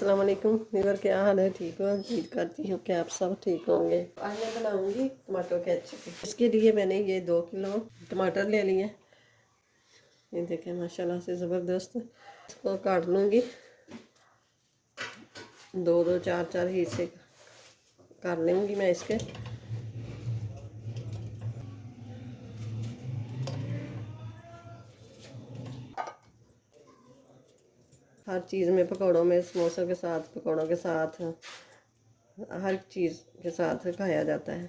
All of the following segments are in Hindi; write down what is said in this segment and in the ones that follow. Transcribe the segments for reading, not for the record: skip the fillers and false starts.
अस्सलाम वालेकुम वीवर, क्या हाल है? ठीक हो? उम्मीद करती हूँ कि आप सब ठीक होंगे। आज मैं बनाऊंगी टमाटो केचप। इसके लिए मैंने ये 2 किलो टमाटर ले लिए। ये देखें माशाल्लाह से ज़बरदस्त। इसको काट लूँगी, 2-2 4-4 हिस्से कर लूँगी मैं इसके। हर चीज़ में, पकौड़ों में, समोसों के साथ, पकौड़ों के साथ, हर चीज़ के साथ खाया जाता है।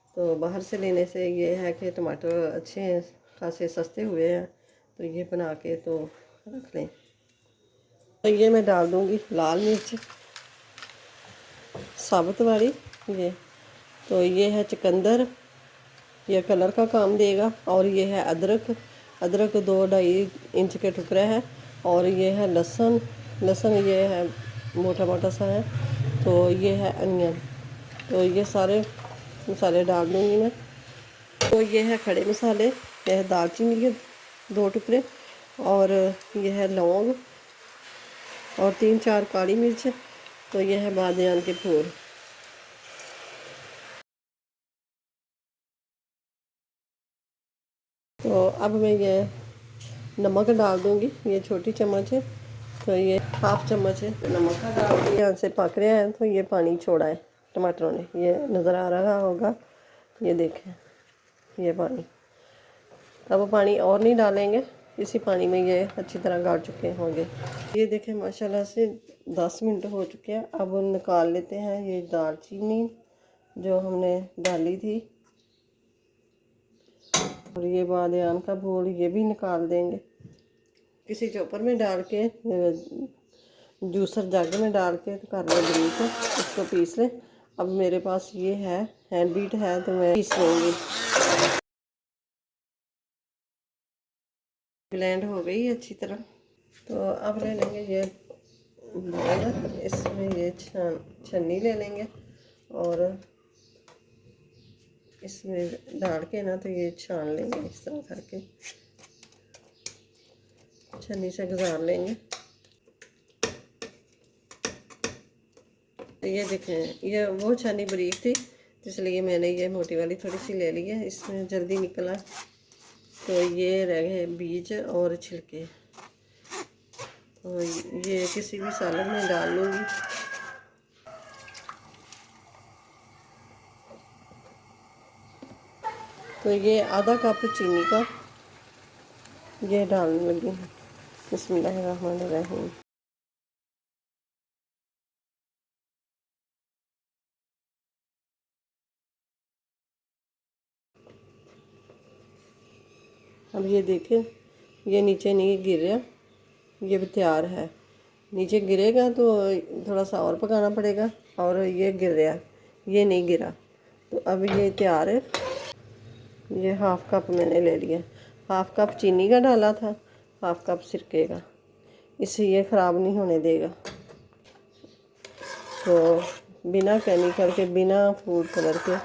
तो बाहर से लेने से ये है कि टमाटर अच्छे हैं, खासे सस्ते हुए हैं, तो ये बना के तो रख लें। तो ये मैं डाल दूँगी लाल मिर्च साबुत वाली। ये तो ये है चुकंदर, ये कलर का काम देगा। और ये है अदरक, अदरक 2-2.5 इंच के टुकड़े हैं। और ये है लहसुन, लहसुन ये है मोटा मोटा सा है। तो ये है अनियन। तो ये सारे मसाले डाल दूँगी मैं। तो ये है खड़े मसाले, यह है दालचीनी के 2 टुकड़े, और यह है लौंग, और 3-4 काली मिर्च। तो यह है बादियान के फूल। तो अब मैं ये नमक डाल दूँगी, ये छोटी चम्मच है, तो ये 1/2 चम्मच है नमक का डाल दिया। यहाँ से पक रहे हैं तो ये पानी छोड़ा है टमाटरों ने, ये नज़र आ रहा होगा, ये देखें ये पानी। अब पानी और नहीं डालेंगे, इसी पानी में ये अच्छी तरह गाड़ चुके होंगे। ये देखें माशाल्लाह से 10 मिनट हो चुके हैं। अब निकाल लेते हैं ये दालचीनी जो हमने डाली थी, और ये बादियान का फूल ये भी निकाल देंगे। किसी चॉपर में डाल के, जूसर जग में डाल के तो कर लें ब्रीक, इसको पीस लें। अब मेरे पास ये है हैंड बीट है, तो मैं पीस लूँगी। ब्लेंड हो गई अच्छी तरह। तो अब ले लेंगे ये ब्लेंडर, इसमें ये छन्नी ले लेंगे, और इसमें डाल के ना तो ये छान लेंगे इस तरह करके, छन्नी से गुजार लेंगे। तो ये देखें, ये वो छन्नी बारीक थी, इसलिए मैंने ये मोटी वाली थोड़ी सी ले ली है, इसमें जल्दी निकला। तो ये रह गए बीज और छिलके। तो ये किसी भी सालन में डाल लूँगी। तो ये आधा कप चीनी का ये डालने लगी हूँ। बिस्मिल्लाहिर्रहमानिर्रहीम। अब ये देखें, ये नीचे नहीं गिर रहा, ये भी तैयार है। नीचे गिरेगा तो थोड़ा सा और पकाना पड़ेगा, और ये गिर रहा, ये नहीं गिरा। तो अब ये तैयार है। ये 1/2 कप मैंने ले लिया, 1/2 कप चीनी का डाला था, 1/2 कप सिरके का, इससे ये ख़राब नहीं होने देगा। तो बिना केमिकल के, बिना फूड कलर के,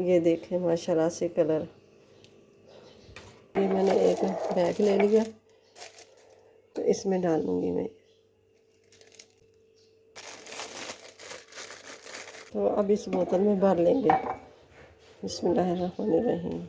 ये देखें माशाल्लाह से कलर। ये मैंने एक बैग ले लिया, तो इसमें डालूँगी मैं। तो अब इस बोतल में भर लेंगे। बिस्मिल्लाहिर्रहमानिर्रहीम।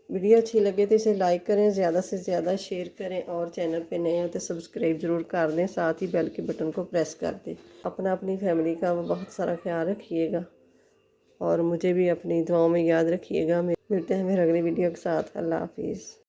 वीडियो अच्छी लगे तो इसे लाइक करें, ज़्यादा से ज़्यादा शेयर करें, और चैनल पे नए हैं तो सब्सक्राइब ज़रूर कर दें, साथ ही बेल के बटन को प्रेस कर दें। अपनी फैमिली का बहुत सारा ख्याल रखिएगा, और मुझे भी अपनी दुआओं में याद रखिएगा। मिलते हैं फिर अगली वीडियो के साथ। अल्लाह हाफिज़।